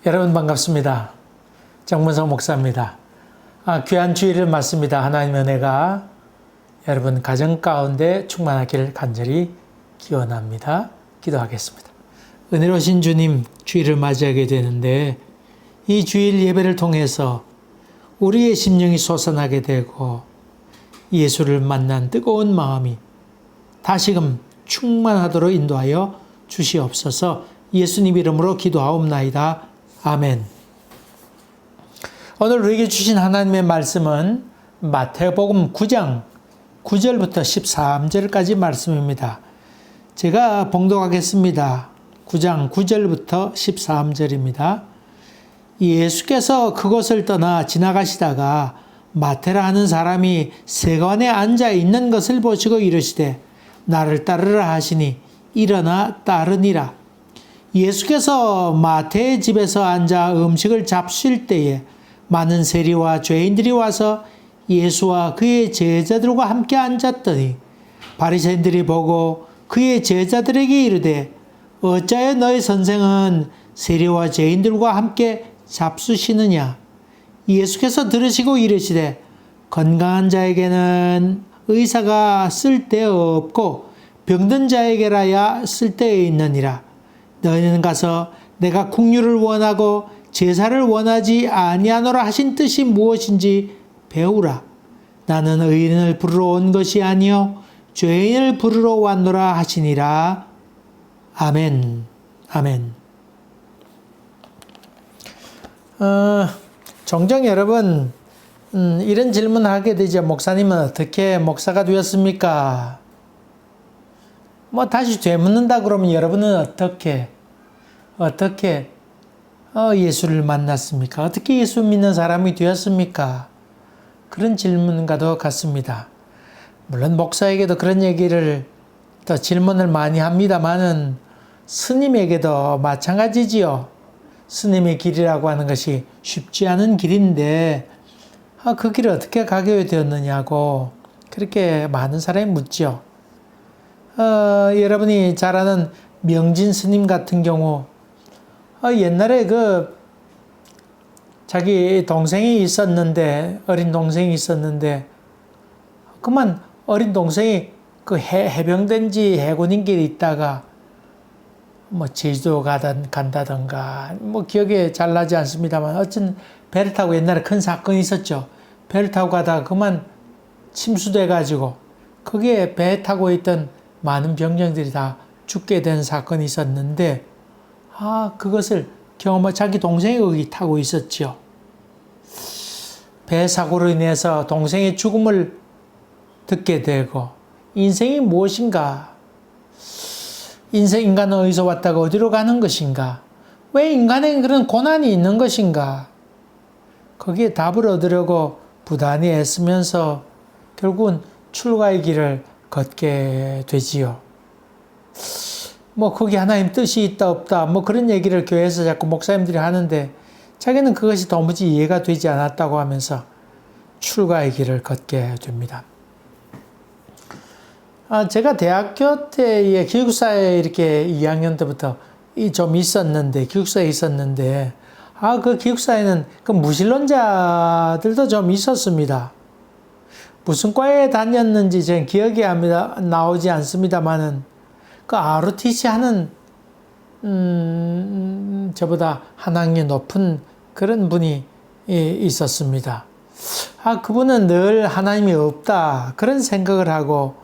여러분 반갑습니다. 정문성 목사입니다. 귀한 주일을 맞습니다. 하나님의 은혜가 여러분 가정 가운데 충만하기를 간절히 기원합니다. 기도하겠습니다. 은혜로우신 주님, 주일을 맞이하게 되는데 이 주일 예배를 통해서 우리의 심령이 솟아나게 되고 예수를 만난 뜨거운 마음이 다시금 충만하도록 인도하여 주시옵소서. 예수님 이름으로 기도하옵나이다. 아멘. 오늘 우리에게 주신 하나님의 말씀은 마태복음 9장 9절부터 13절까지 말씀입니다. 제가 봉독하겠습니다. 9장 9절부터 13절입니다. 예수께서 그곳을 떠나 지나가시다가 마태라 하는 사람이 세관에 앉아 있는 것을 보시고 이르시되 나를 따르라 하시니 일어나 따르니라. 예수께서 마태의 집에서 앉아 음식을 잡수실 때에 많은 세리와 죄인들이 와서 예수와 그의 제자들과 함께 앉았더니 바리새인들이 보고 그의 제자들에게 이르되 어찌하여 너희 선생은 세리와 죄인들과 함께 잡수시느냐. 예수께서 들으시고 이르시되 건강한 자에게는 의사가 쓸데없고 병든 자에게라야 쓸데에 있느니라. 너희는 가서 내가 긍휼을 원하고 제사를 원하지 아니하노라 하신 뜻이 무엇인지 배우라. 나는 의인을 부르러 온 것이 아니요 죄인을 부르러 왔노라 하시니라. 아멘. 아멘. 종종 여러분 이런 질문을 하게 되죠. 목사님은 어떻게 목사가 되었습니까? 다시 되묻는다 그러면 여러분은 어떻게 예수를 만났습니까? 어떻게 예수 믿는 사람이 되었습니까? 그런 질문과도 같습니다. 물론 목사에게도 그런 얘기를 또 질문을 많이 합니다만은 스님에게도 마찬가지지요. 스님의 길이라고 하는 것이 쉽지 않은 길인데 그 길을 어떻게 가게 되었느냐고 그렇게 많은 사람이 묻죠. 여러분이 잘 아는 명진 스님 같은 경우 옛날에 자기 동생이 있었는데 어린 동생이 있었는데 그만 어린 동생이 해병된지 해군인 길에 있다가 제주도 간다던가 기억에 잘 나지 않습니다만 어쨌든 배를 타고 옛날에 큰 사건이 있었죠. 배를 타고 가다가 그만 침수돼 가지고 거기에 배 타고 있던 많은 병정들이 다 죽게 된 사건이 있었는데 그것을 자기 동생이 거기 타고 있었죠. 배 사고로 인해서 동생의 죽음을 듣게 되고 인생이 무엇인가? 인간은 어디서 왔다가 어디로 가는 것인가? 왜 인간에게 그런 고난이 있는 것인가? 거기에 답을 얻으려고 부단히 애쓰면서 결국은 출가의 길을 걷게 되지요. 거기 하나님 뜻이 있다 없다 그런 얘기를 교회에서 자꾸 목사님들이 하는데 자기는 그것이 도무지 이해가 되지 않았다고 하면서 출가의 길을 걷게 됩니다. 제가 대학교 때에 기숙사에 이렇게 2학년 때부터 좀 있었는데 기숙사에 있었는데 그 기숙사에는 무신론자들도 좀 있었습니다. 무슨 과에 다녔는지 저는 기억이 나오지 않습니다만은 ROTC 하는 저보다 한 학년 높은 그런 분이 있었습니다. 그분은 늘 하나님이 없다 그런 생각을 하고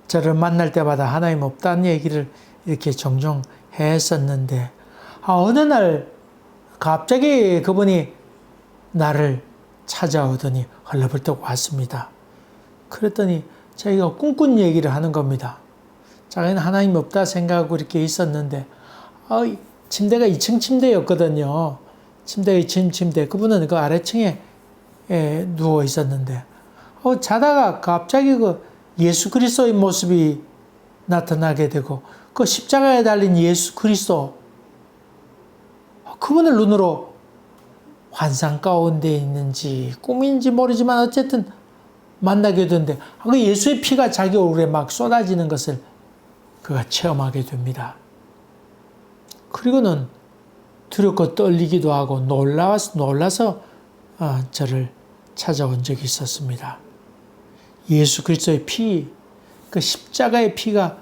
저를 만날 때마다 하나님 없다는 얘기를 이렇게 종종 했었는데 어느 날 갑자기 그분이 나를 찾아오더니 헐레벌떡 왔습니다. 그랬더니 자기가 꿈꾼 얘기를 하는 겁니다. 자기는 하나님 없다 생각하고 이렇게 있었는데 침대가 2층 침대였거든요. 침대가 2층 침대. 그분은 그 아래층에 누워 있었는데 자다가 갑자기 예수 그리스도의 모습이 나타나게 되고 십자가에 달린 예수 그리스도 그분을 눈으로 환상 가운데 있는지 꿈인지 모르지만 어쨌든 만나게 되는데 그 예수의 피가 자기 얼굴에 막 쏟아지는 것을 그가 체험하게 됩니다. 그리고는 두렵고 떨리기도 하고 놀라서 저를 찾아온 적이 있었습니다. 예수 그리스도의 피, 그 십자가의 피가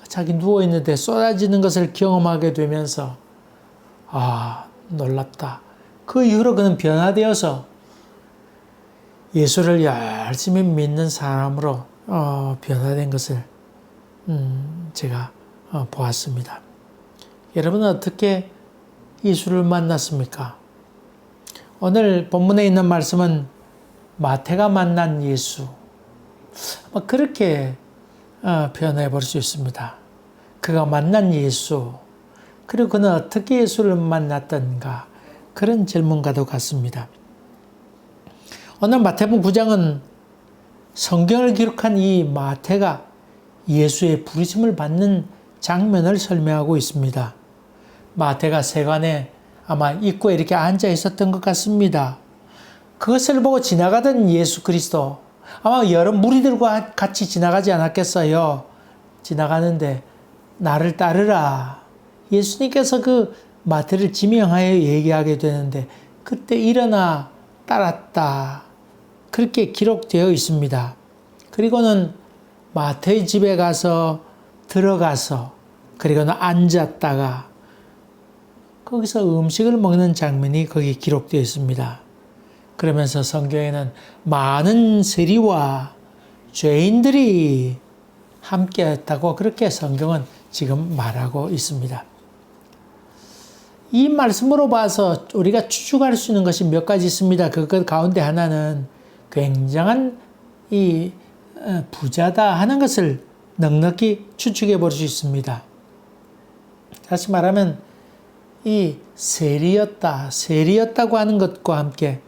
자기 누워있는데 쏟아지는 것을 경험하게 되면서 놀랍다. 그 이후로 그는 변화되어서 예수를 열심히 믿는 사람으로 변화된 것을 제가 보았습니다. 여러분은 어떻게 예수를 만났습니까? 오늘 본문에 있는 말씀은 마태가 만난 예수, 그렇게 표현해 볼 수 있습니다. 그가 만난 예수, 그리고 그는 어떻게 예수를 만났던가, 그런 질문과도 같습니다. 오늘 마태복음 9장은 성경을 기록한 이 마태가 예수의 부르심을 받는 장면을 설명하고 있습니다. 마태가 세관에 아마 입구에 이렇게 앉아 있었던 것 같습니다. 그것을 보고 지나가던 예수 그리스도, 아마 여러 무리들과 같이 지나가지 않았겠어요. 지나가는데 나를 따르라. 예수님께서 그 마태를 지명하여 얘기하게 되는데 그때 일어나 따랐다. 그렇게 기록되어 있습니다. 그리고는 마태의 집에 들어가서 그리고는 앉았다가 거기서 음식을 먹는 장면이 거기 기록되어 있습니다. 그러면서 성경에는 많은 세리와 죄인들이 함께했다고 그렇게 성경은 지금 말하고 있습니다. 이 말씀으로 봐서 우리가 추측할 수 있는 것이 몇 가지 있습니다. 그 가운데 하나는 굉장한 이 부자다 하는 것을 넉넉히 추측해 볼 수 있습니다. 다시 말하면 이 세리였다고 하는 것과 함께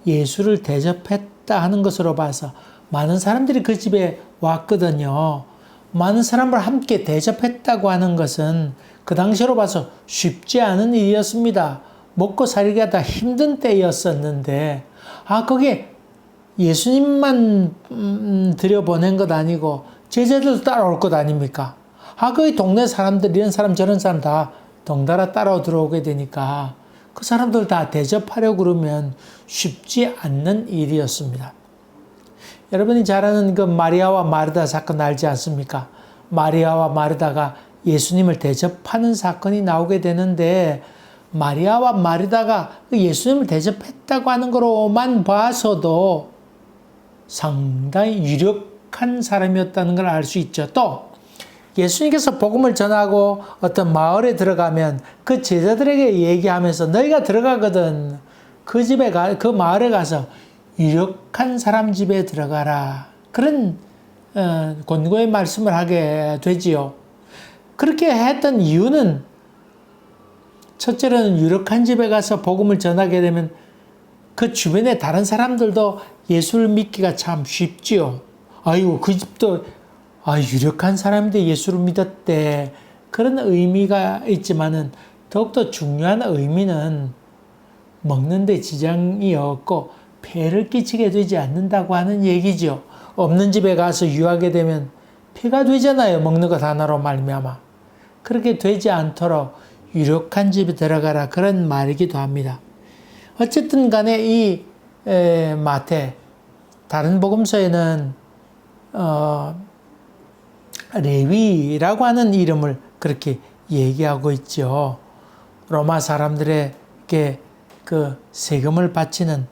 예수를 대접했다 하는 것으로 봐서 많은 사람들이 그 집에 왔거든요. 많은 사람을 함께 대접했다고 하는 것은 그 당시로 봐서 쉽지 않은 일이었습니다. 먹고 살기가 다 힘든 때였었는데 거기에 예수님만 들여보낸 것 아니고 제자들도 따라올 것 아닙니까? 거기 동네 사람들, 이런 사람 저런 사람 다 덩달아 따라 들어오게 되니까 그 사람들 다 대접하려고 그러면 쉽지 않는 일이었습니다. 여러분이 잘 아는 그 마리아와 마르다 사건 알지 않습니까? 마리아와 마르다가 예수님을 대접하는 사건이 나오게 되는데 마리아와 마르다가 예수님을 대접했다고 하는 것으로만 봐서도 상당히 유력한 사람이었다는 걸 알 수 있죠. 또 예수님께서 복음을 전하고 어떤 마을에 들어가면 그 제자들에게 얘기하면서 너희가 들어가거든 그 마을에 가서 유력한 사람 집에 들어가라. 그런 권고의 말씀을 하게 되지요. 그렇게 했던 이유는 첫째로는 유력한 집에 가서 복음을 전하게 되면 그 주변의 다른 사람들도 예수를 믿기가 참 쉽지요. 아이고 그 집도 유력한 사람인데 예수를 믿었대. 그런 의미가 있지만은 더욱더 중요한 의미는 먹는 데 지장이 없고 폐를 끼치게 되지 않는다고 하는 얘기죠. 없는 집에 가서 유하게 되면 폐가 되잖아요. 먹는 것 하나로 말미암아. 그렇게 되지 않도록 유력한 집에 들어가라. 그런 말이기도 합니다. 어쨌든 간에 이 마태 다른 복음서에는 레위라고 하는 이름을 그렇게 얘기하고 있죠. 로마 사람들에게 그 세금을 바치는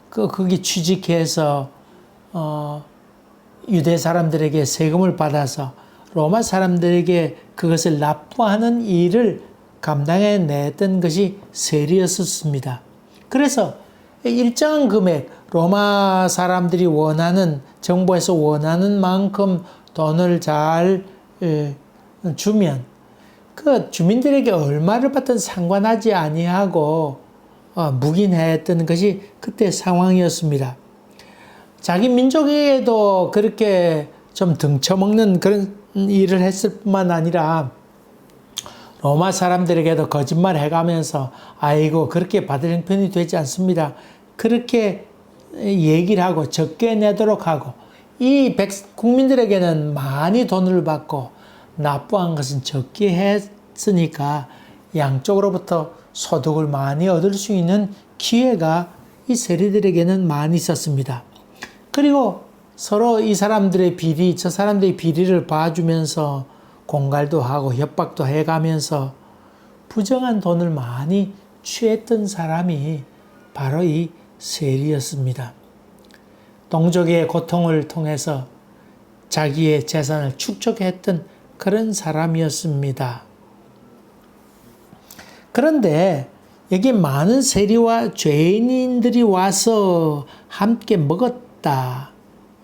거기 취직해서 유대 사람들에게 세금을 받아서 로마 사람들에게 그것을 납부하는 일을 감당해냈던 것이 세리였었습니다. 그래서 일정한 금액, 로마 사람들이 정부에서 원하는 만큼 돈을 잘 주면 그 주민들에게 얼마를 받든 상관하지 아니하고 묵인했던 것이 그때 상황이었습니다. 자기 민족에게도 그렇게 좀 등쳐먹는 그런 일을 했을 뿐만 아니라 로마 사람들에게도 거짓말 해가면서 아이고 그렇게 받을 형편이 되지 않습니다. 그렇게 얘기를 하고 적게 내도록 하고 이 국민들에게는 많이 돈을 받고 납부한 것은 적게 했으니까 양쪽으로부터 소득을 많이 얻을 수 있는 기회가 이 세리들에게는 많이 있었습니다. 그리고 서로 이 사람들의 비리, 저 사람들의 비리를 봐주면서 공갈도 하고 협박도 해가면서 부정한 돈을 많이 취했던 사람이 바로 이 세리였습니다. 동족의 고통을 통해서 자기의 재산을 축적했던 그런 사람이었습니다. 그런데 여기 많은 세리와 죄인들이 와서 함께 먹었다.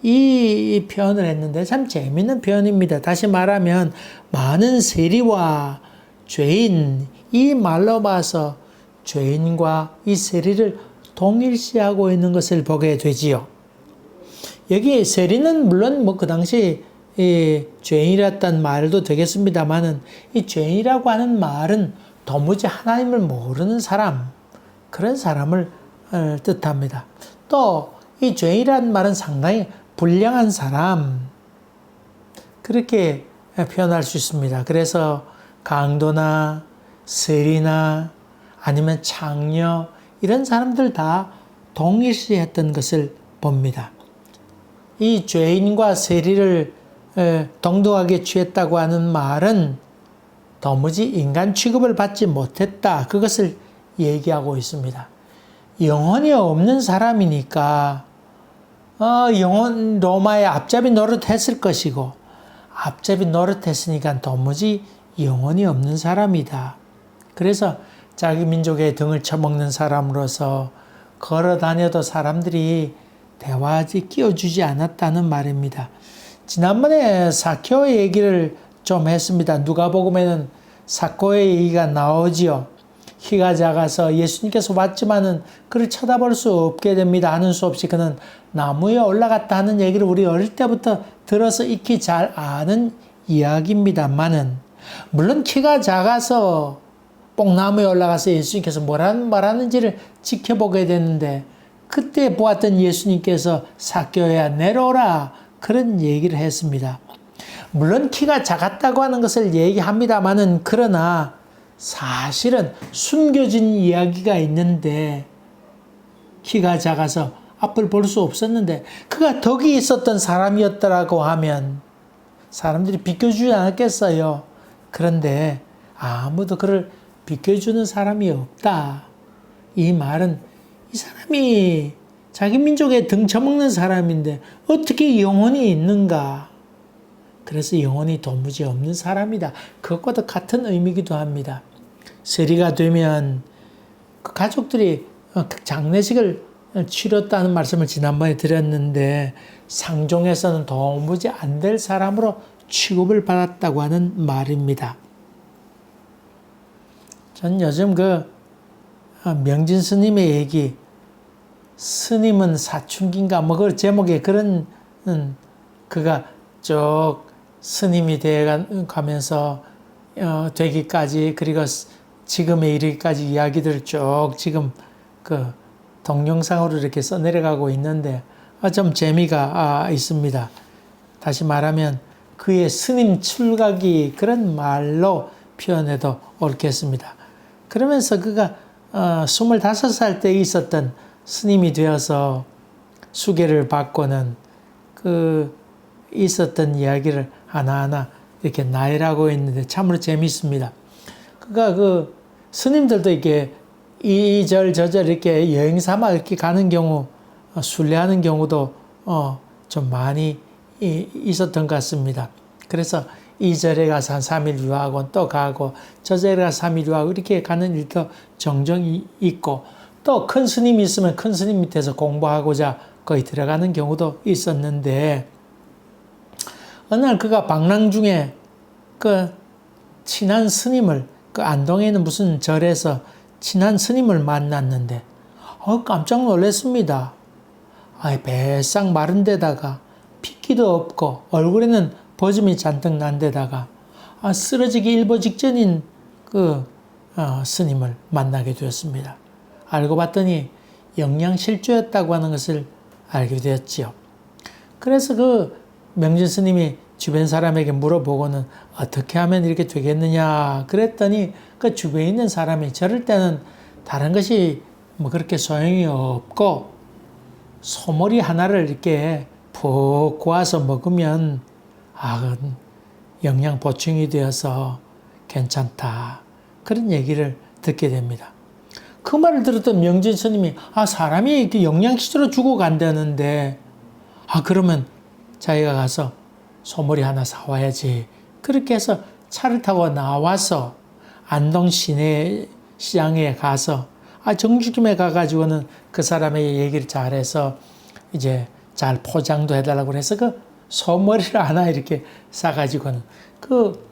이 표현을 했는데 참 재미있는 표현입니다. 다시 말하면 많은 세리와 죄인, 이 말로 봐서 죄인과 이 세리를 동일시하고 있는 것을 보게 되지요. 여기 세리는 물론 뭐 그 당시 죄인이었단 말도 되겠습니다만은 이 죄인이라고 하는 말은 도무지 하나님을 모르는 사람, 그런 사람을 뜻합니다. 또 이 죄인이라는 말은 상당히 불량한 사람, 그렇게 표현할 수 있습니다. 그래서 강도나 세리나 아니면 창녀 이런 사람들 다 동일시했던 것을 봅니다. 이 죄인과 세리를 동등하게 취했다고 하는 말은 도무지 인간 취급을 받지 못했다. 그것을 얘기하고 있습니다. 영혼이 없는 사람이니까 영혼 로마의 앞잡이 노릇했을 것이고 앞잡이 노릇했으니까 도무지 영혼이 없는 사람이다. 그래서 자기 민족의 등을 쳐먹는 사람으로서 걸어 다녀도 사람들이 대화하지 끼워주지 않았다는 말입니다. 지난번에 사케오 얘기를 좀 했습니다. 누가복음에는 사케오의 얘기가 나오지요. 키가 작아서 예수님께서 왔지만은 그를 쳐다볼 수 없게 됩니다. 하는 수 없이 그는 나무에 올라갔다 하는 얘기를 우리 어릴 때부터 들어서 익히 잘 아는 이야기입니다만은 물론 키가 작아서 뽕나무에 올라가서 예수님께서 뭐라는 말하는지를 지켜보게 되는데 그때 보았던 예수님께서 사케오야 내려오라 그런 얘기를 했습니다. 물론 키가 작았다고 하는 것을 얘기합니다만은 그러나 사실은 숨겨진 이야기가 있는데 키가 작아서 앞을 볼 수 없었는데 그가 덕이 있었던 사람이었더라고 하면 사람들이 비껴주지 않았겠어요. 그런데 아무도 그를 비껴주는 사람이 없다. 이 말은 이 사람이 자기 민족에 등쳐먹는 사람인데 어떻게 영혼이 있는가? 그래서 영혼이 도무지 없는 사람이다. 그것과도 같은 의미이기도 합니다. 세리가 되면 그 가족들이 장례식을 치렀다는 말씀을 지난번에 드렸는데 상종에서는 도무지 안 될 사람으로 취급을 받았다고 하는 말입니다. 전 요즘 명진 스님의 얘기, 스님은 사춘기인가 뭐 그 제목에 그런 그가 쭉 스님이 되어 가면서 되기까지 그리고 지금에 이르기까지 이야기들을 쭉 지금 그 동영상으로 이렇게 써내려가고 있는데 좀 재미가 있습니다. 다시 말하면 그의 스님 출가기 그런 말로 표현해도 옳겠습니다. 그러면서 그가 25살 때 있었던 스님이 되어서 수계를 받고는 있었던 이야기를 하나하나 이렇게 나열하고 있는데 참으로 재미있습니다. 그러니까 스님들도 이렇게 이절 저절 이렇게 여행 삼아 이렇게 가는 경우, 순례하는 경우도 좀 많이 있었던 것 같습니다. 그래서 이 절에 가서 한 3일 유하고 또 가고 저 절에 가서 3일 유하고 이렇게 가는 일도 종종 있고 또 큰 스님이 있으면 큰 스님 밑에서 공부하고자 거기 들어가는 경우도 있었는데 어느 날 그가 방랑 중에 친한 스님을 안동에 있는 무슨 절에서 친한 스님을 만났는데 깜짝 놀랐습니다. 배싹 마른 데다가 핏기도 없고 얼굴에는 버짐이 잔뜩 난 데다가 쓰러지기 일보 직전인 스님을 만나게 되었습니다. 알고 봤더니 영양실조였다고 하는 것을 알게 되었지요. 그래서 명진 스님이 주변 사람에게 물어보고는 어떻게 하면 이렇게 되겠느냐 그랬더니 그 주변에 있는 사람이 저럴 때는 다른 것이 뭐 그렇게 소용이 없고 소머리 하나를 이렇게 푹 구워서 먹으면 영양 보충이 되어서 괜찮다. 그런 얘기를 듣게 됩니다. 그 말을 들었던 명진 스님이 사람이 이렇게 영양실조로 죽어간다는데 그러면 자기가 가서 소머리 하나 사와야지. 그렇게 해서 차를 타고 나와서 안동 시내 시장에 가서 정주김에 가가지고는 그 사람의 얘기를 잘해서 이제 잘 포장도 해달라고 해서 그 소머리를 하나 이렇게 사가지고는 그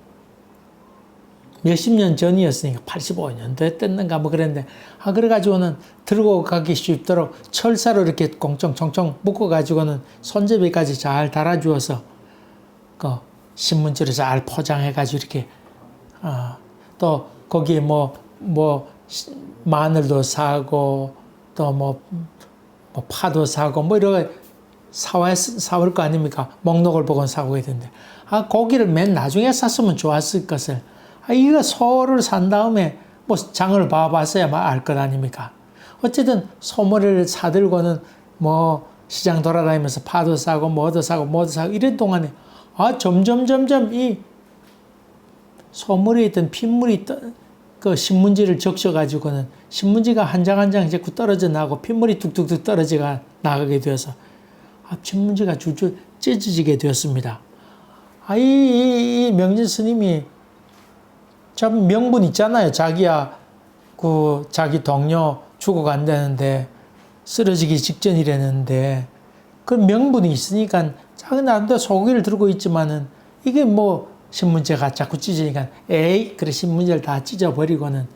몇십 년 전이었으니까 85년도에 뗐는가 뭐 그랬는데 그래가지고는 들고 가기 쉽도록 철사로 이렇게 공청총총 묶어가지고는 손잡이까지 잘 달아주어서 그 신문지로 잘 포장해가지고 이렇게 또 거기에 뭐 마늘도 사고 또 뭐 파도 사고 뭐 이런 사올 거 아닙니까? 목록을 보고 사고 있는데 고기를 맨 나중에 샀으면 좋았을 것을 이거 소를 산 다음에 뭐 장을 봐봤어야 알 것 아닙니까? 어쨌든 소머리를 사들고는 뭐 시장 돌아다니면서 파도 사고 뭐도 사고 이런 동안에 점점 이 소머리에 있던 핏물이 그 신문지를 적셔가지고는 신문지가 한 장 한 장 자꾸 떨어져 나고 핏물이 뚝뚝뚝 떨어져 나가게 되어서 신문지가 줄줄 찢어지게 되었습니다. 이 명진 스님이 참 명분 있잖아요. 자기야 자기 동료 죽어간다는데 쓰러지기 직전이라는데 그 명분이 있으니까 자기 나름대로 소고기를 들고 있지만은 이게 뭐 신문지가 자꾸 찢으니까 그래 신문지를 다 찢어버리고는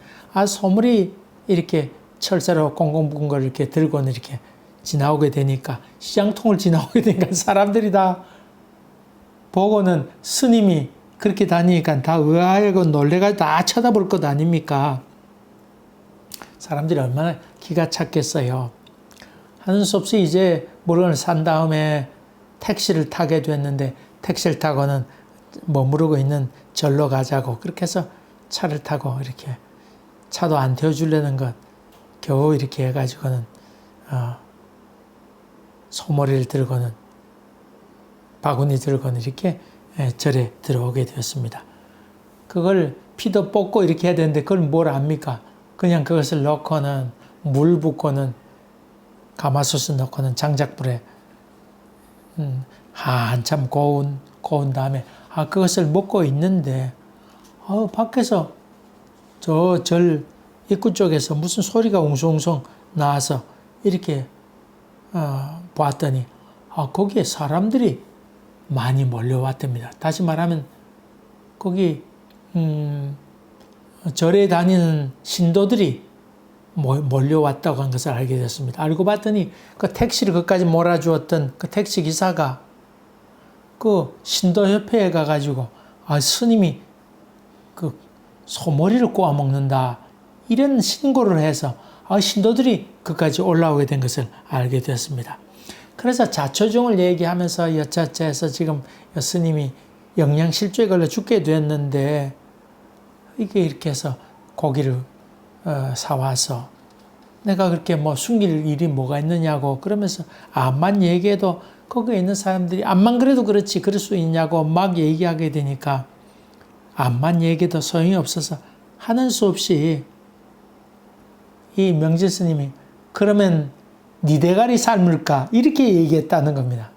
소물이 이렇게 철사로 공공분 걸 이렇게 들고는 이렇게 지나오게 되니까 시장통을 지나오게 되니까 사람들이 다 보고는 스님이 그렇게 다니니까 다 의아하고 놀래가 다 쳐다볼 것 아닙니까? 사람들이 얼마나 기가 찼겠어요. 하는 수 없이 이제 물건을 산 다음에 택시를 타게 됐는데 택시를 타고는 머무르고 있는 절로 가자고 그렇게 해서 차를 타고 이렇게 차도 안 태워주려는 것 겨우 이렇게 해가지고는 소머리를 들고는 바구니 들고는 이렇게 절에 들어오게 되었습니다. 그걸 피도 뽑고 이렇게 해야 되는데 그걸 뭘 압니까? 그냥 그것을 넣고는 물 붓고는 가마솥을 넣고는 장작불에 한참 고운 다음에 그것을 먹고 있는데 밖에서 저 절 입구 쪽에서 무슨 소리가 웅성웅성 나와서 이렇게 보았더니 거기에 사람들이 많이 몰려왔답니다. 다시 말하면 거기 절에 다니는 신도들이 몰려왔다고 한 것을 알게 됐습니다. 알고 봤더니 그 택시를 거기까지 몰아주었던 그 택시 기사가 그 신도협회에 가가지고 스님이 그 소머리를 꼬아 먹는다 이런 신고를 해서 신도들이 그까지 올라오게 된 것을 알게 되었습니다. 그래서 자초중을 얘기하면서 여차저해서 지금 스님이 영양실조에 걸려 죽게 됐는데 이게 이렇게 해서 고기를 사와서 내가 그렇게 뭐 숨길 일이 뭐가 있느냐고 그러면서 암만 얘기해도 거기에 있는 사람들이 암만 그래도 그렇지 그럴 수 있냐고 막 얘기하게 되니까 암만 얘기해도 소용이 없어서 하는 수 없이 이 명진 스님이 그러면 니 대가리 삶을까 이렇게 얘기했다는 겁니다.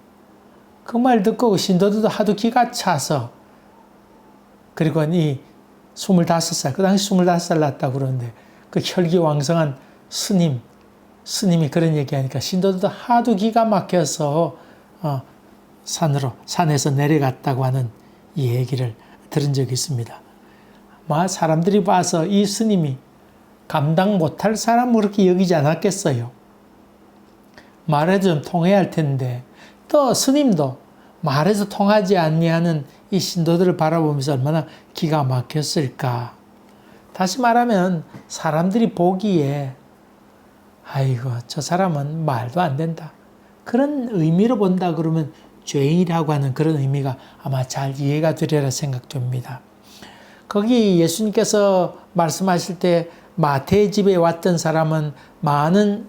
그 말 듣고 신도들도 하도 기가 차서 그리고 이 25살 그 당시 25살 났다고 그러는데 그 혈기왕성한 스님이 그런 얘기하니까 신도들도 하도 기가 막혀서 산에서 내려갔다고 하는 이 얘기를 들은 적이 있습니다. 사람들이 봐서 이 스님이 감당 못할 사람으로 그렇게 여기지 않았겠어요. 말해도 좀 통해야 할 텐데 또 스님도 말해서 통하지 아니하는 이 신도들을 바라보면서 얼마나 기가 막혔을까. 다시 말하면 사람들이 보기에 아이고 저 사람은 말도 안 된다. 그런 의미로 본다 그러면 죄인이라고 하는 그런 의미가 아마 잘 이해가 되리라 생각됩니다. 거기 예수님께서 말씀하실 때 마태의 집에 왔던 사람은 많은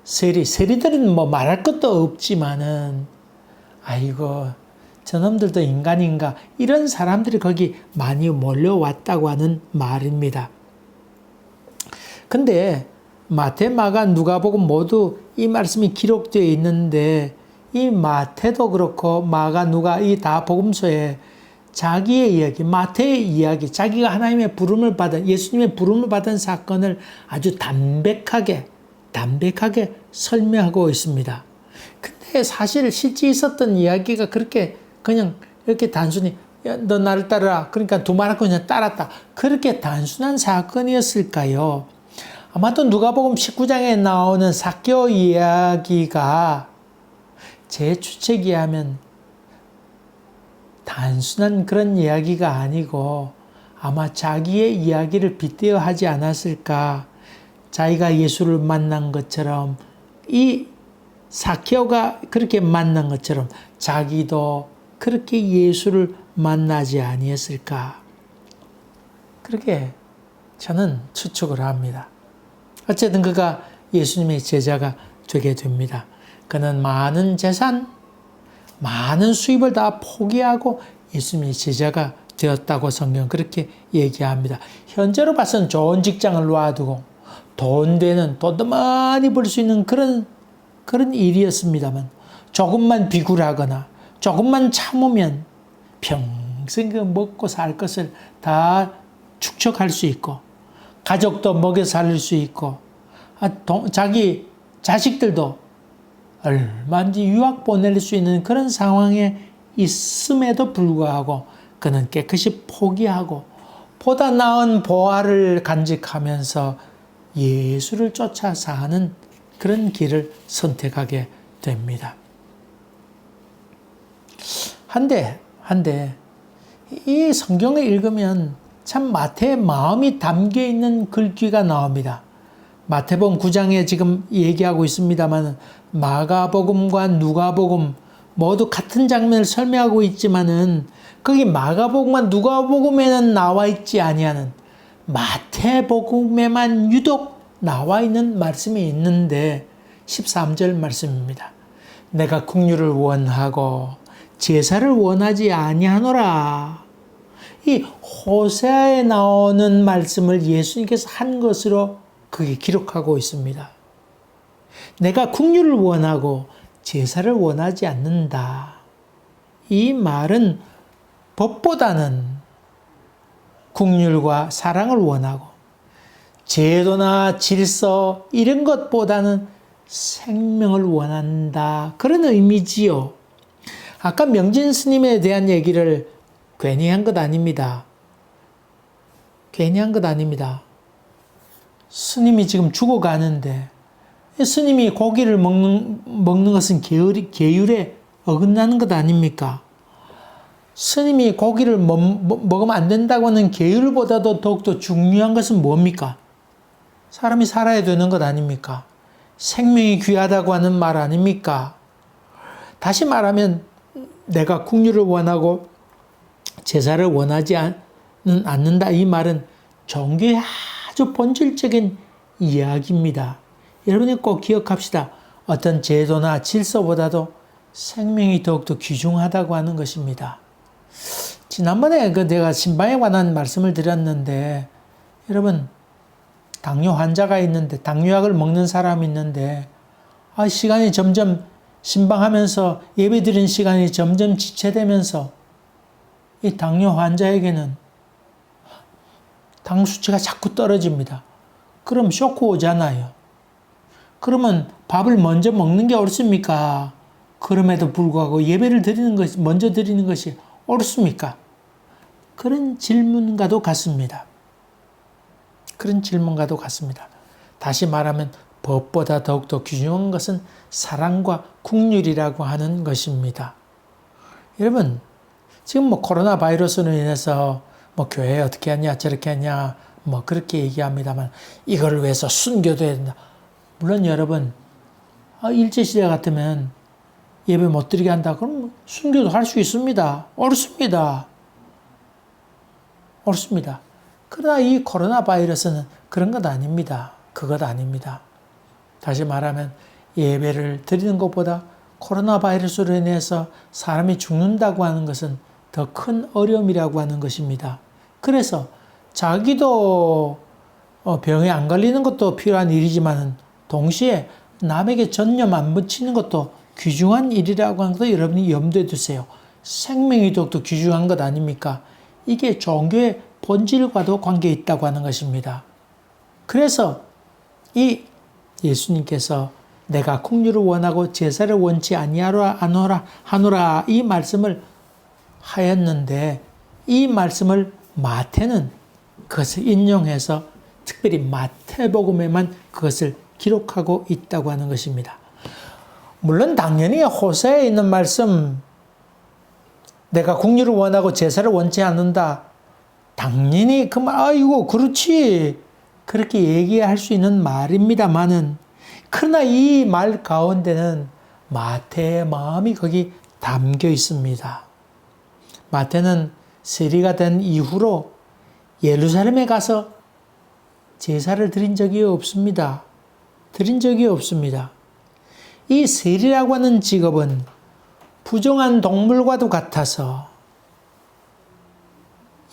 세리들은 뭐 말할 것도 없지만은 아이고 저놈들도 인간인가 이런 사람들이 거기 많이 몰려왔다고 하는 말입니다. 근데 마태, 마가, 누가복음 모두 이 말씀이 기록되어 있는데 이 마태도 그렇고 마가, 누가 이 다 복음서에 자기의 이야기, 마태의 이야기, 자기가 하나님의 부름을 받은 예수님의 부름을 받은 사건을 아주 담백하게 설명하고 있습니다. 근데 사실 실제 있었던 이야기가 그렇게 그냥 이렇게 단순히 너 나를 따르라 그러니까 두말하고 그냥 따랐다 그렇게 단순한 사건이었을까요? 아마도 누가복음 19장에 나오는 삭개오 이야기가 제 추측에 하면 단순한 그런 이야기가 아니고 아마 자기의 이야기를 빗대어 하지 않았을까. 자기가 예수를 만난 것처럼 이 삭개오가 그렇게 만난 것처럼 자기도 그렇게 예수를 만나지 아니했을까. 그렇게 저는 추측을 합니다. 어쨌든 그가 예수님의 제자가 되게 됩니다. 그는 많은 재산, 많은 수입을 다 포기하고 예수님의 제자가 되었다고 성경 그렇게 얘기합니다. 현재로 봐서는 좋은 직장을 놔두고 돈도 많이 벌 수 있는 그런 일이었습니다만 조금만 비굴하거나 조금만 참으면 평생 그 먹고 살 것을 다 축적할 수 있고 가족도 먹여 살릴 수 있고 자기 자식들도 얼마든지 유학 보낼 수 있는 그런 상황에 있음에도 불구하고 그는 깨끗이 포기하고 보다 나은 보화를 간직하면서 예수를 쫓아 사는 그런 길을 선택하게 됩니다. 한데 이 성경을 읽으면 참 마태의 마음이 담겨 있는 글귀가 나옵니다. 마태복음 9장에 지금 얘기하고 있습니다만 마가복음과 누가복음 모두 같은 장면을 설명하고 있지만은 거기 마가복음과 누가복음에는 나와 있지 아니하는 마태복음에만 유독 나와 있는 말씀이 있는데 13절 말씀입니다. 내가 긍휼을 원하고 제사를 원하지 아니하노라. 이 호세아에 나오는 말씀을 예수님께서 한 것으로 그게 기록하고 있습니다. 내가 긍휼을 원하고 제사를 원하지 않는다. 이 말은 법보다는 긍휼과 사랑을 원하고 제도나 질서 이런 것보다는 생명을 원한다. 그런 의미지요. 아까 명진 스님에 대한 얘기를 괜히 한 것 아닙니다. 괜히 한 것 아닙니다. 스님이 지금 죽어가는데 스님이 고기를 먹는 것은 계율에 어긋나는 것 아닙니까? 스님이 고기를 먹으면 안 된다고 하는 계율보다도 더욱더 중요한 것은 뭡니까? 사람이 살아야 되는 것 아닙니까? 생명이 귀하다고 하는 말 아닙니까? 다시 말하면 내가 긍휼을 원하고 제사를 원하지 않는다. 이 말은 종교의 아주 본질적인 이야기입니다. 여러분이 꼭 기억합시다. 어떤 제도나 질서보다도 생명이 더욱더 귀중하다고 하는 것입니다. 지난번에 내가 신방에 관한 말씀을 드렸는데 여러분 당뇨 환자가 있는데 당뇨약을 먹는 사람이 있는데 시간이 점점 신방하면서 예배드리는 시간이 점점 지체되면서 이 당뇨 환자에게는 당 수치가 자꾸 떨어집니다. 그럼 쇼크 오잖아요. 그러면 밥을 먼저 먹는 게 옳습니까? 그럼에도 불구하고 예배를 드리는 것이 먼저 드리는 것이 옳습니까? 그런 질문과도 같습니다. 그런 질문과도 같습니다. 다시 말하면 법보다 더욱더 귀중한 것은 사랑과 긍휼이라고 하는 것입니다. 여러분, 지금 코로나 바이러스로 인해서 교회 어떻게 하냐, 저렇게 하냐, 그렇게 얘기합니다만 이걸 위해서 순교도 해야 된다. 물론 여러분, 일제시대 같으면 예배 못 드리게 한다. 그럼 순교도 할 수 있습니다. 옳습니다. 옳습니다. 그러나 이 코로나 바이러스는 그런 것 아닙니다. 그것 아닙니다. 다시 말하면 예배를 드리는 것보다 코로나 바이러스로 인해서 사람이 죽는다고 하는 것은 더 큰 어려움이라고 하는 것입니다. 그래서 자기도 병에 안 걸리는 것도 필요한 일이지만 동시에 남에게 전염 안 붙이는 것도 귀중한 일이라고 하는 것도 여러분이 염두에 두세요. 생명의독도 귀중한 것 아닙니까? 이게 종교의 본질과도 관계 있다고 하는 것입니다. 그래서 이 예수님께서 내가 긍휼을 원하고 제사를 원치 하노라 이 말씀을 하였는데 이 말씀을 마태는 그것을 인용해서 특별히 마태복음에만 그것을 기록하고 있다고 하는 것입니다. 물론 당연히 호세에 있는 말씀 내가 긍휼을 원하고 제사를 원치 않는다. 당연히 그 말 아이고 그렇지 그렇게 얘기할 수 있는 말입니다만은 그러나 이 말 가운데는 마태의 마음이 거기 담겨 있습니다. 마태는 세리가 된 이후로 예루살렘에 가서 제사를 드린 적이 없습니다. 드린 적이 없습니다. 이 세리라고 하는 직업은 부정한 동물과도 같아서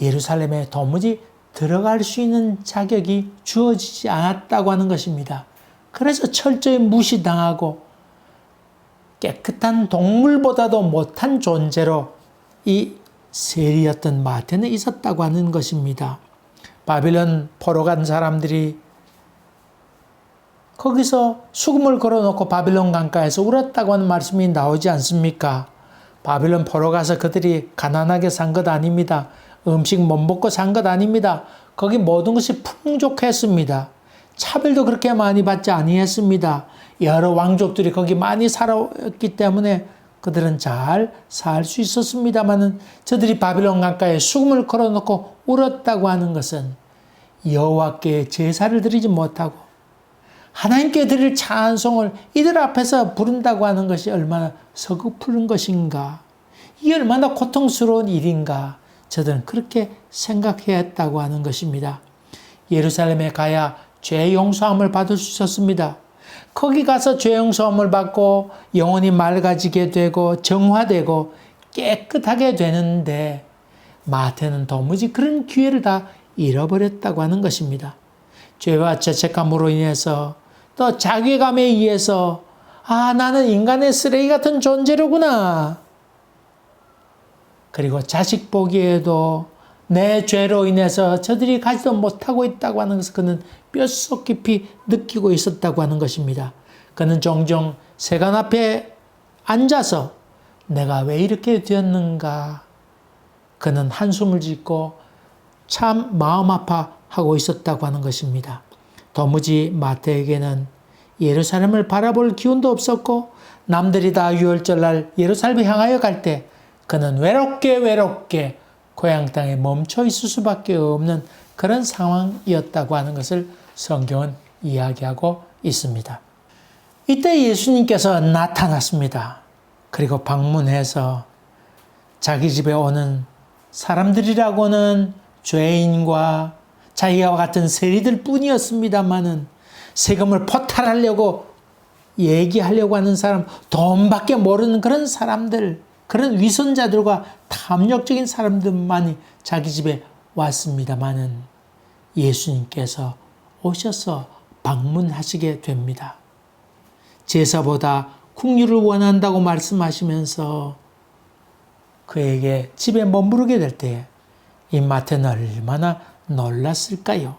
예루살렘에 도무지 들어갈 수 있는 자격이 주어지지 않았다고 하는 것입니다. 그래서 철저히 무시당하고 깨끗한 동물보다도 못한 존재로 이 세리였던 마태는 있었다고 하는 것입니다. 바빌론 포로 간 사람들이 거기서 수금을 걸어놓고 바빌론 강가에서 울었다고 하는 말씀이 나오지 않습니까? 바빌론 포로 가서 그들이 가난하게 산 것 아닙니다. 음식 못 먹고 산 것 아닙니다. 거기 모든 것이 풍족했습니다. 차별도 그렇게 많이 받지 아니했습니다. 여러 왕족들이 거기 많이 살았기 때문에 그들은 잘 살 수 있었습니다마는 저들이 바빌론 강가에 수금을 걸어놓고 울었다고 하는 것은 여호와께 제사를 드리지 못하고 하나님께 드릴 찬송을 이들 앞에서 부른다고 하는 것이 얼마나 서글픈 것인가. 이게 얼마나 고통스러운 일인가. 저들은 그렇게 생각해야 했다고 하는 것입니다. 예루살렘에 가야 죄 용서함을 받을 수 있었습니다. 거기 가서 죄 용서함을 받고 영혼이 맑아지게 되고 정화되고 깨끗하게 되는데 마태는 도무지 그런 기회를 다 잃어버렸다고 하는 것입니다. 죄와 죄책감으로 인해서 또 자괴감에 의해서 나는 인간의 쓰레기 같은 존재로구나. 그리고 자식 보기에도 내 죄로 인해서 저들이 가지도 못하고 있다고 하는 것을 그는 뼛속 깊이 느끼고 있었다고 하는 것입니다. 그는 종종 세간 앞에 앉아서 내가 왜 이렇게 되었는가. 그는 한숨을 짓고 참 마음 아파하고 있었다고 하는 것입니다. 도무지 마태에게는 예루살렘을 바라볼 기운도 없었고 남들이 다 유월절날 예루살렘을 향하여 갈 때 그는 외롭게 고향 땅에 멈춰 있을 수밖에 없는 그런 상황이었다고 하는 것을 성경은 이야기하고 있습니다. 이때 예수님께서 나타났습니다. 그리고 방문해서 자기 집에 오는 사람들이라고는 죄인과 자기와 같은 세리들 뿐이었습니다마는 세금을 포탈하려고 얘기하려고 하는 사람, 돈밖에 모르는 그런 사람들, 그런 위선자들과 탐욕적인 사람들만이 자기 집에 왔습니다마는 예수님께서 오셔서 방문하시게 됩니다. 제사보다 긍휼을 원한다고 말씀하시면서 그에게 집에 머무르게 될 때에 이 마태는 얼마나 놀랐을까요?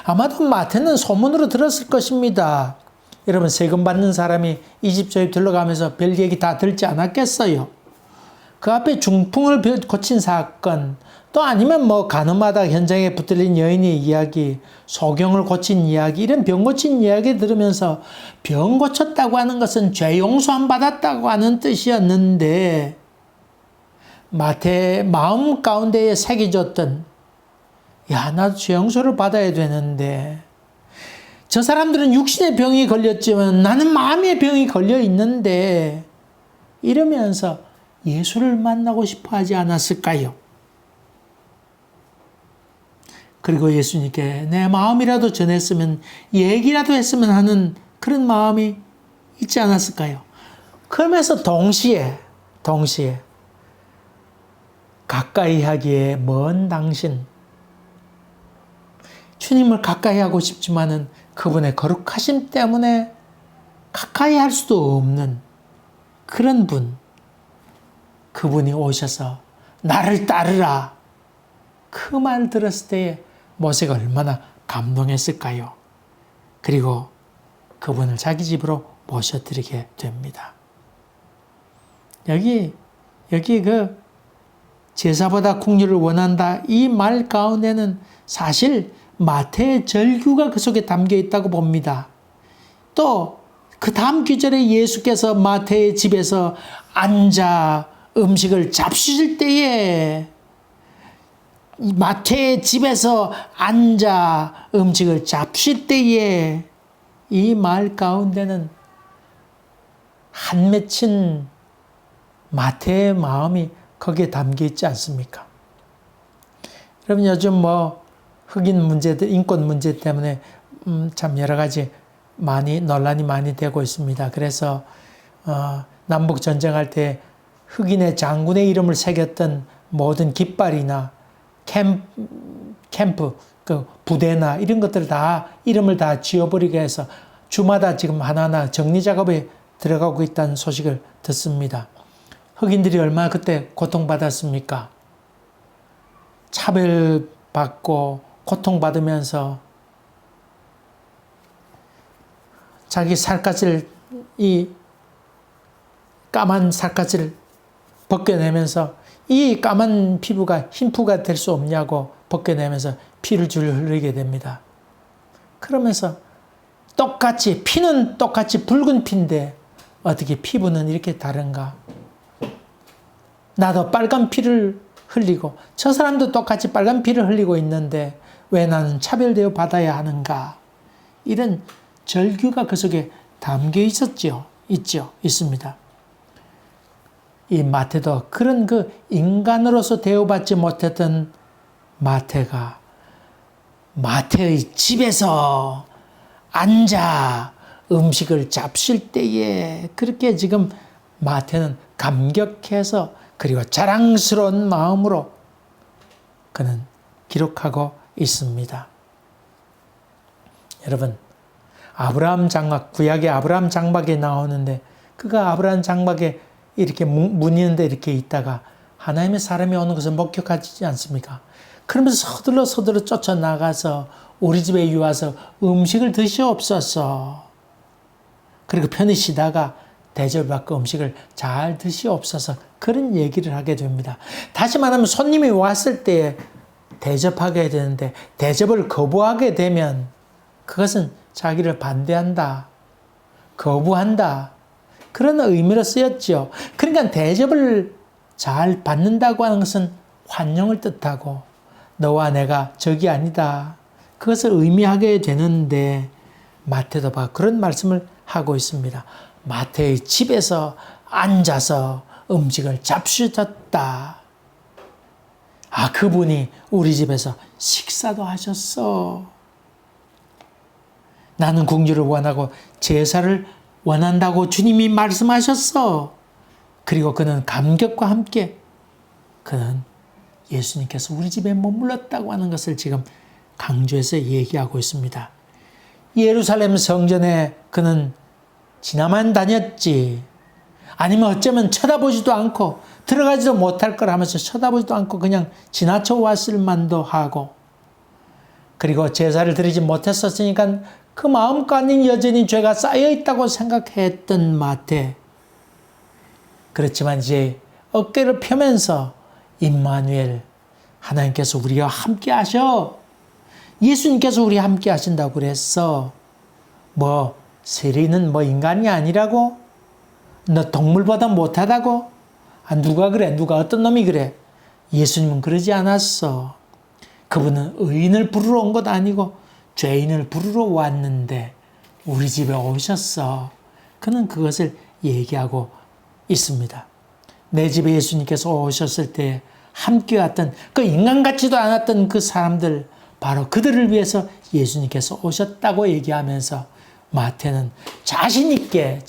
아마도 마태는 소문으로 들었을 것입니다. 여러분 세금 받는 사람이 이 집 저 집 들러가면서 별 얘기 다 들지 않았겠어요? 그 앞에 중풍을 고친 사건, 또 아니면 가늠하다 현장에 붙들린 여인의 이야기, 소경을 고친 이야기, 이런 병 고친 이야기 들으면서 병 고쳤다고 하는 것은 죄 용서함 받았다고 하는 뜻이었는데 마태의 마음 가운데에 새겨졌던 나도 죄 용서를 받아야 되는데 저 사람들은 육신의 병이 걸렸지만 나는 마음의 병이 걸려 있는데 이러면서 예수를 만나고 싶어 하지 않았을까요? 그리고 예수님께 내 마음이라도 전했으면, 얘기라도 했으면 하는 그런 마음이 있지 않았을까요? 그러면서 동시에 가까이 하기에 먼 당신, 주님을 가까이 하고 싶지만은 그분의 거룩하심 때문에 가까이 할 수도 없는 그런 분, 그분이 오셔서 나를 따르라, 그 말 들었을 때에 모세가 얼마나 감동했을까요? 그리고 그분을 자기 집으로 모셔드리게 됩니다. 여기 그 제사보다 긍휼을 원한다, 이 말 가운데는 사실 마태의 절규가 그 속에 담겨 있다고 봅니다. 또 그 다음 구절에 예수께서 마태의 집에서 앉아 음식을 잡수실 때에, 마태의 집에서 앉아 음식을 잡수실 때에 이 말 가운데는 한 맺힌 마태의 마음이 거기에 담겨 있지 않습니까? 여러분, 요즘 뭐 흑인 문제들, 인권 문제 때문에 참 여러 가지 논란이 많이 되고 있습니다. 그래서 남북 전쟁할 때 흑인의 장군의 이름을 새겼던 모든 깃발이나 캠프, 그 부대나 이런 것들 다 이름을 다 지워버리게 해서 주마다 지금 하나하나 정리 작업에 들어가고 있다는 소식을 듣습니다. 흑인들이 얼마나 그때 고통받았습니까? 차별받고 고통받으면서 자기 살갗을, 이 까만 살갗을 벗겨내면서 이 까만 피부가 흰 피부가 될 수 없냐고 벗겨내면서 피를 줄줄 흘리게 됩니다. 그러면서 피는 똑같이 붉은 피인데 어떻게 피부는 이렇게 다른가? 나도 빨간 피를 흘리고 저 사람도 똑같이 빨간 피를 흘리고 있는데 왜 나는 차별되어 받아야 하는가? 이런 절규가 그 속에 담겨 있습니다. 이 마태도 그런 그 인간으로서 대우받지 못했던 마태의 집에서 앉아 음식을 잡술 때에 그렇게 지금 마태는 감격해서, 그리고 자랑스러운 마음으로 그는 기록하고 있습니다. 여러분, 아브라함 장막, 구약의 아브라함 장막에 나오는데, 그가 아브라함 장막에 이렇게 문 있는데 이렇게 있다가 하나님의 사람이 오는 것을 목격하지 않습니까? 그러면서 서둘러 쫓아나가서 우리 집에 와서 음식을 드시옵소서. 그리고 편히 쉬다가 대접받고 음식을 잘 드시옵소서. 그런 얘기를 하게 됩니다. 다시 말하면 손님이 왔을 때 대접하게 되는데, 대접을 거부하게 되면 그것은 자기를 반대한다, 거부한다, 그런 의미로 쓰였죠. 그러니까 대접을 잘 받는다고 하는 것은 환영을 뜻하고 너와 내가 적이 아니다, 그것을 의미하게 되는데, 마태도 그런 말씀을 하고 있습니다. 마태의 집에서 앉아서 음식을 잡수셨다. 그분이 우리 집에서 식사도 하셨어. 나는 긍휼을 원하고 제사를 원한다고 주님이 말씀하셨어. 그리고 그는 감격과 함께 그는 예수님께서 우리 집에 머물렀다고 하는 것을 지금 강조해서 얘기하고 있습니다. 예루살렘 성전에 그는 지나만 다녔지, 아니면 어쩌면 쳐다보지도 않고 들어가지도 못할 걸 하면서 쳐다보지도 않고 그냥 지나쳐 왔을 만도 하고, 그리고 제사를 드리지 못했었으니까 그 마음가는 여전히 죄가 쌓여 있다고 생각했던 마태. 그렇지만 이제 어깨를 펴면서 임마누엘, 하나님께서 우리와 함께 하셔, 예수님께서 우리와 함께 하신다고 그랬어. 세리는 인간이 아니라고? 너 동물보다 못하다고? 누가 그래? 누가 어떤 놈이 그래? 예수님은 그러지 않았어. 그분은 의인을 부르러 온 것 아니고 죄인을 부르러 왔는데 우리 집에 오셨어. 그는 그것을 얘기하고 있습니다. 내 집에 예수님께서 오셨을 때 함께 왔던 그 인간 같지도 않았던 그 사람들, 바로 그들을 위해서 예수님께서 오셨다고 얘기하면서 마태는 자신 있게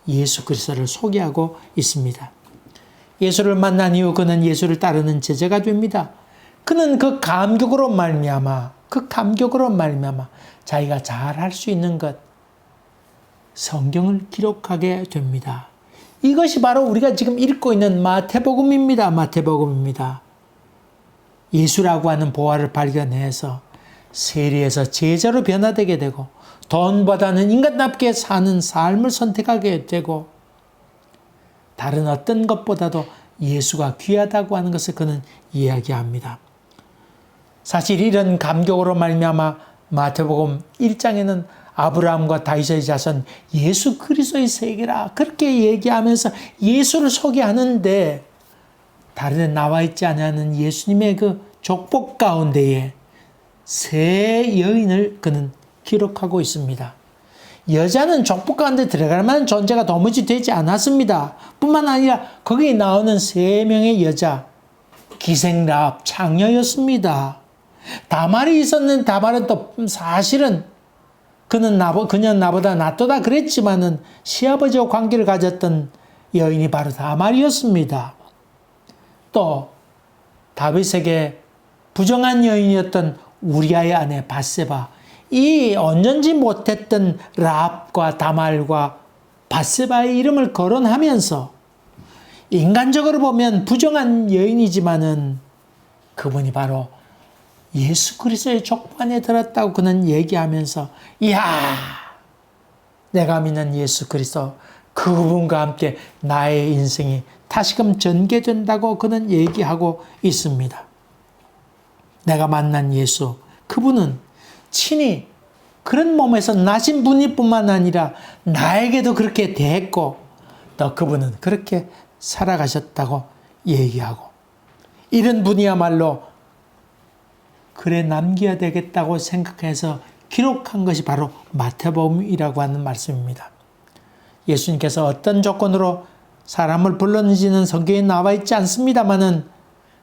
예수 그리스도를 소개하고 있습니다. 예수를 만난 이후 그는 예수를 따르는 제자가 됩니다. 그는 그 감격으로 말미암아 자기가 잘할 수 있는 것, 성경을 기록하게 됩니다. 이것이 바로 우리가 지금 읽고 있는 마태복음입니다. 예수라고 하는 보화를 발견해서 세리에서 제자로 변화되게 되고 돈보다는 인간답게 사는 삶을 선택하게 되고 다른 어떤 것보다도 예수가 귀하다고 하는 것을 그는 이야기합니다. 사실 이런 감격으로 말미암아 마태복음 1장에는 아브라함과 다윗의 자손 예수 그리스도의 세계라 그렇게 얘기하면서 예수를 소개하는데 다른 데 나와 있지 않은 예수님의 그 족복 가운데에 세 여인을 그는 기록하고 있습니다. 여자는 족복 가운데 들어갈 만한 존재가 도무지 되지 않았습니다. 뿐만 아니라 거기에 나오는 세 명의 여자, 기생라합, 창녀였습니다. 다말이 있었는 다말은 또 사실은 그는 나보다 낫도다 그랬지만은 시아버지와 관계를 가졌던 여인이 바로 다말이었습니다. 또 다윗에게 부정한 여인이었던 우리아의 아내 밧세바, 이 온전지 못했던 라합과 다말과 밧세바의 이름을 거론하면서 인간적으로 보면 부정한 여인이지만은 그분이 바로 예수 그리스도의 족보 안에 들었다고 그는 얘기하면서 이야, 내가 믿는 예수 그리스도 그분과 함께 나의 인생이 다시금 전개된다고 그는 얘기하고 있습니다. 내가 만난 예수, 그분은 친히 그런 몸에서 나신 분일 뿐만 아니라 나에게도 그렇게 대했고 또 그분은 그렇게 살아가셨다고 얘기하고 이런 분이야말로 글에 남겨야 되겠다고 생각해서 기록한 것이 바로 마태복음이라고 하는 말씀입니다. 예수님께서 어떤 조건으로 사람을 불렀는지는 성경에 나와 있지 않습니다만은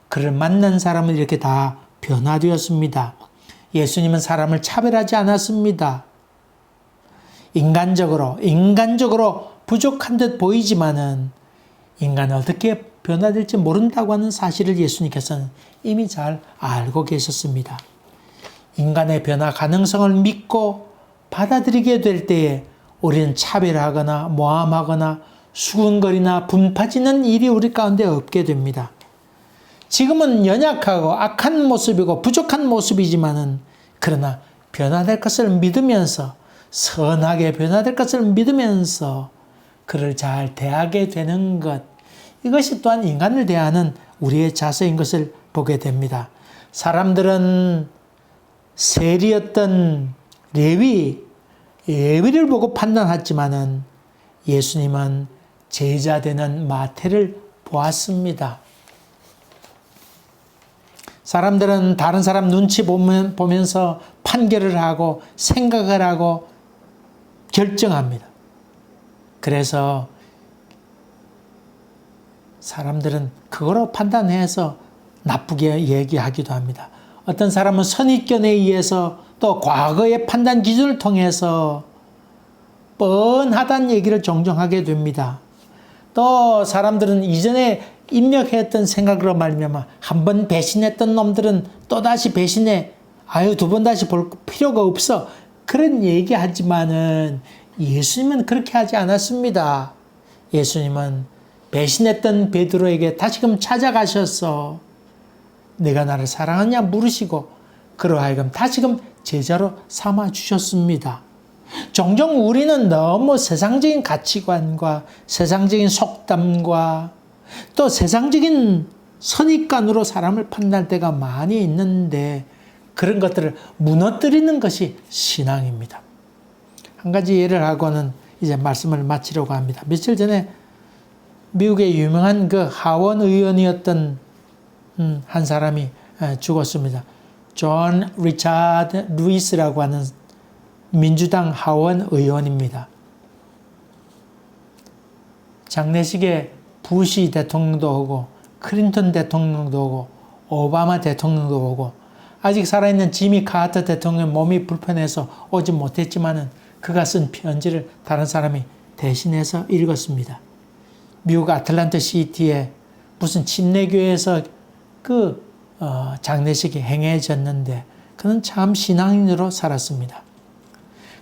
그를 만난 사람은 이렇게 다 변화되었습니다. 예수님은 사람을 차별하지 않았습니다. 인간적으로 부족한 듯 보이지만은 인간은 어떻게 변화될지 모른다고 하는 사실을 예수님께서는 이미 잘 알고 계셨습니다. 인간의 변화 가능성을 믿고 받아들이게 될 때에 우리는 차별하거나 모함하거나 수군거리나 분파지는 일이 우리 가운데 없게 됩니다. 지금은 연약하고 악한 모습이고 부족한 모습이지만은 그러나 변화될 것을 믿으면서 선하게 변화될 것을 믿으면서 그를 잘 대하게 되는 것, 이것이 또한 인간을 대하는 우리의 자세인 것을 보게 됩니다. 사람들은 세리였던 레위를 보고 판단했지만은 예수님은 제자 되는 마태를 보았습니다. 사람들은 다른 사람 눈치 보면서 판결을 하고 생각을 하고 결정합니다. 그래서 사람들은 그거로 판단해서 나쁘게 얘기하기도 합니다. 어떤 사람은 선입견에 의해서 또 과거의 판단 기준을 통해서 뻔하다는 얘기를 종종 하게 됩니다. 또 사람들은 이전에 입력했던 생각으로 말미암아 한 번 배신했던 놈들은 또다시 배신해. 두 번 다시 볼 필요가 없어. 그런 얘기하지만은 예수님은 그렇게 하지 않았습니다. 예수님은 배신했던 베드로에게 다시금 찾아가셔서 내가 나를 사랑하냐 물으시고 그로 하여금 다시금 제자로 삼아 주셨습니다. 종종 우리는 너무 세상적인 가치관과 세상적인 속담과 또 세상적인 선입관으로 사람을 판단할 때가 많이 있는데 그런 것들을 무너뜨리는 것이 신앙입니다. 한 가지 예를 하고는 이제 말씀을 마치려고 합니다. 며칠 전에 미국의 유명한 그 하원 의원이었던 한 사람이 죽었습니다. 존 리차드 루이스라고 하는 민주당 하원 의원입니다. 장례식에 부시 대통령도 오고 클린턴 대통령도 오고 오바마 대통령도 오고 아직 살아있는 지미 카터 대통령 몸이 불편해서 오지 못했지만은 그가 쓴 편지를 다른 사람이 대신해서 읽었습니다. 미국 아틀란타 시티에 무슨 침례교회에서 장례식이 행해졌는데 그는 참 신앙인으로 살았습니다.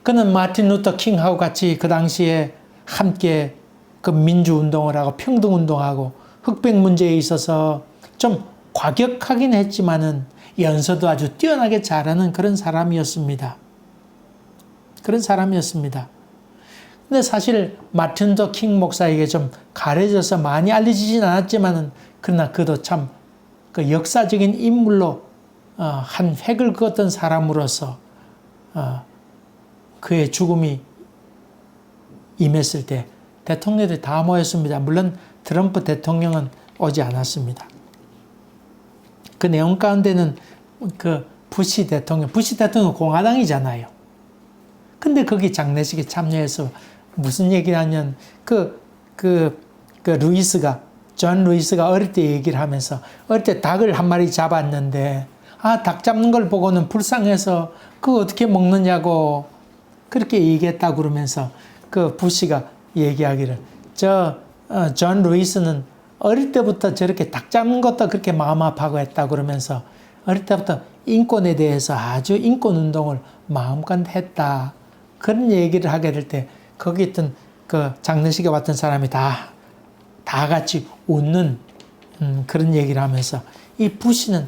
그는 마틴 루터 킹하고 같이 그 당시에 함께 그 민주운동을 하고 평등운동하고 흑백 문제에 있어서 좀 과격하긴 했지만은 연서도 아주 뛰어나게 잘하는 그런 사람이었습니다. 그런 사람이었습니다. 근데 사실 마틴 루터 킹 목사에게 좀 가려져서 많이 알려지진 않았지만은 그러나 그도 참 그 역사적인 인물로 한 획을 그었던 사람으로서 그의 죽음이 임했을 때 대통령들이 다 모였습니다. 물론 트럼프 대통령은 오지 않았습니다. 그 내용 가운데는 그 부시 대통령 공화당이잖아요. 근데 거기 장례식에 참여해서 무슨 얘기를 하냐면 존 루이스가 어릴 때 얘기를 하면서 어릴 때 닭을 한 마리 잡았는데 닭 잡는 걸 보고는 불쌍해서 그거 어떻게 먹느냐고 그렇게 얘기했다고 그러면서 그 부시가 얘기하기를 존 루이스는 어릴 때부터 저렇게 닭 잡는 것도 그렇게 마음 아파하고 했다고 그러면서 어릴 때부터 인권에 대해서 아주 인권운동을 마음껏 했다. 그런 얘기를 하게 될 때 거기 있던 그 장례식에 왔던 사람이 다 같이 웃는 그런 얘기를 하면서 이 부시는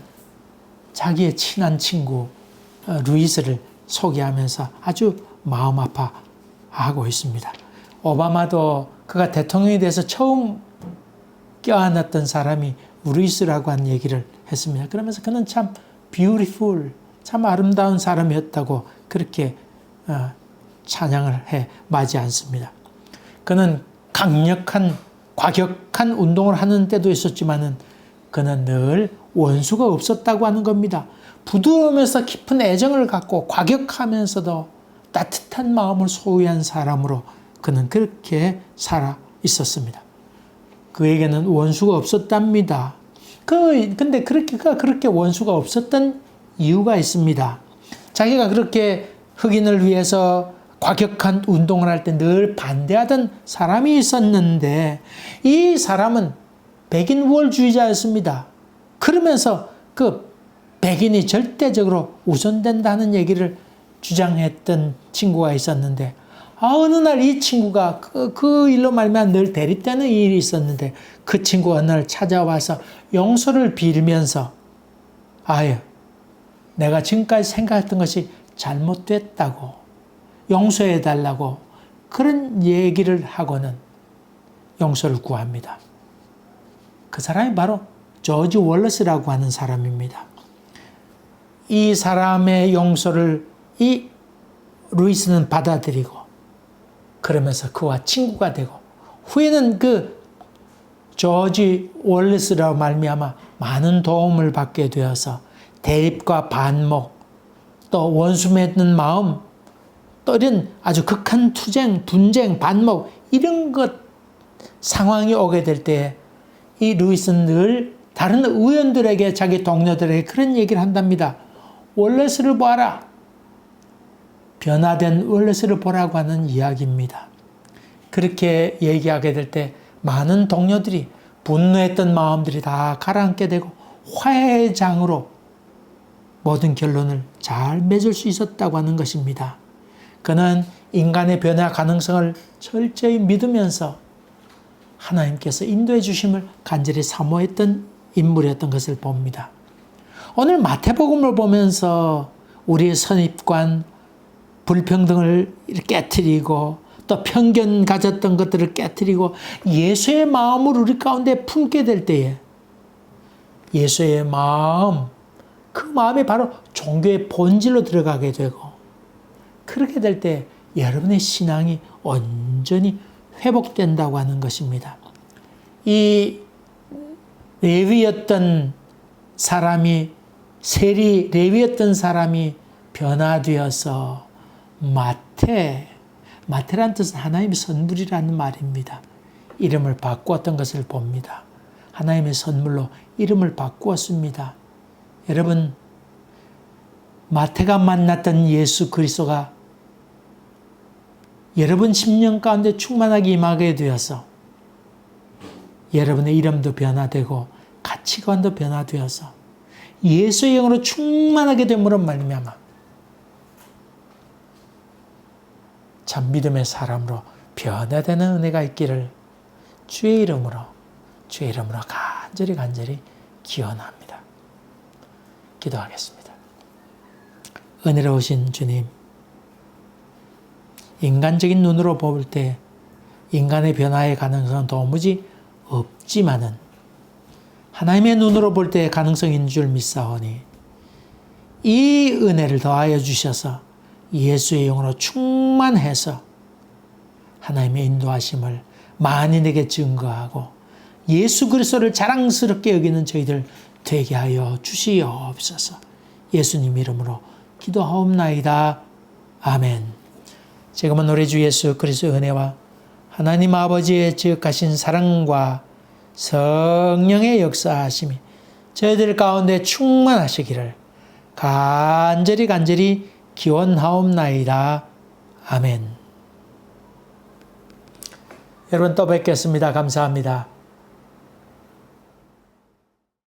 자기의 친한 친구 루이스를 소개하면서 아주 마음 아파하고 있습니다. 오바마도 그가 대통령에 대해서 처음 껴안았던 사람이 루이스라고 한 얘기를 했습니다. 그러면서 그는 참 beautiful, 참 아름다운 사람이었다고 그렇게 찬양을 해 마지 않습니다. 그는 과격한 운동을 하는 때도 있었지만은 그는 늘 원수가 없었다고 하는 겁니다. 부드러우면서 깊은 애정을 갖고 과격하면서도 따뜻한 마음을 소유한 사람으로 그는 그렇게 살아 있었습니다. 그에게는 원수가 없었답니다. 근데 그가 그렇게 원수가 없었던 이유가 있습니다. 자기가 그렇게 흑인을 위해서 과격한 운동을 할 때 늘 반대하던 사람이 있었는데 이 사람은 백인 우월주의자였습니다. 그러면서 그 백인이 절대적으로 우선된다는 얘기를 주장했던 친구가 있었는데 어느 날 이 친구가 그 일로 말미암아 늘 대립되는 일이 있었는데 그 친구가 어느 날 찾아와서 용서를 빌면서 내가 지금까지 생각했던 것이 잘못됐다고 용서해달라고 그런 얘기를 하고는 용서를 구합니다. 그 사람이 바로 조지 월러스라고 하는 사람입니다. 이 사람의 용서를 이 루이스는 받아들이고 그러면서 그와 친구가 되고 후에는 그 조지 월러스라고 말미암아 많은 도움을 받게 되어서 대립과 반목 또 원수 맺는 마음 또 이런 아주 극한 투쟁, 분쟁, 반목 이런 것 상황이 오게 될 때 이 루이스는 늘 다른 의원들에게 자기 동료들에게 그런 얘기를 한답니다. 월러스를 보아라. 변화된 월러스를 보라고 하는 이야기입니다. 그렇게 얘기하게 될 때 많은 동료들이 분노했던 마음들이 다 가라앉게 되고 화해의 장으로 모든 결론을 잘 맺을 수 있었다고 하는 것입니다. 그는 인간의 변화 가능성을 철저히 믿으면서 하나님께서 인도해 주심을 간절히 사모했던 인물이었던 것을 봅니다. 오늘 마태복음을 보면서 우리의 선입관, 불평등을 깨트리고 또 편견 가졌던 것들을 깨트리고 예수의 마음을 우리 가운데 품게 될 때에 예수의 마음, 그 마음이 바로 종교의 본질로 들어가게 되고 그렇게 될 때 여러분의 신앙이 온전히 회복된다고 하는 것입니다. 이 레위였던 사람이 레위였던 사람이 변화되어서 마태라는 뜻은 하나님의 선불이라는 말입니다. 이름을 바꾸었던 것을 봅니다. 하나님의 선물로 이름을 바꾸었습니다. 여러분, 마태가 만났던 예수 그리스도가 여러분 심령 가운데 충만하게 임하게 되어서 여러분의 이름도 변화되고 가치관도 변화되어서 예수의 영으로 충만하게 됨으로 말미암아 참 믿음의 사람으로 변화되는 은혜가 있기를 주의 이름으로 간절히 기원합니다. 기도하겠습니다. 은혜로우신 주님, 인간적인 눈으로 볼 때 인간의 변화의 가능성은 도무지 없지만은 하나님의 눈으로 볼 때 가능성이 있는 줄 믿사오니 이 은혜를 더하여 주셔서 예수의 영으로 충만해서 하나님의 인도하심을 만인에게 증거하고 예수 그리스도를 자랑스럽게 여기는 저희들 되게 하여 주시옵소서. 예수님 이름으로 기도하옵나이다. 아멘. 지금은 우리 주 예수 그리스도의 은혜와 하나님 아버지의 지극하신 사랑과 성령의 역사하심이 저희들 가운데 충만하시기를 간절히 기원하옵나이다. 아멘. 여러분 또 뵙겠습니다. 감사합니다.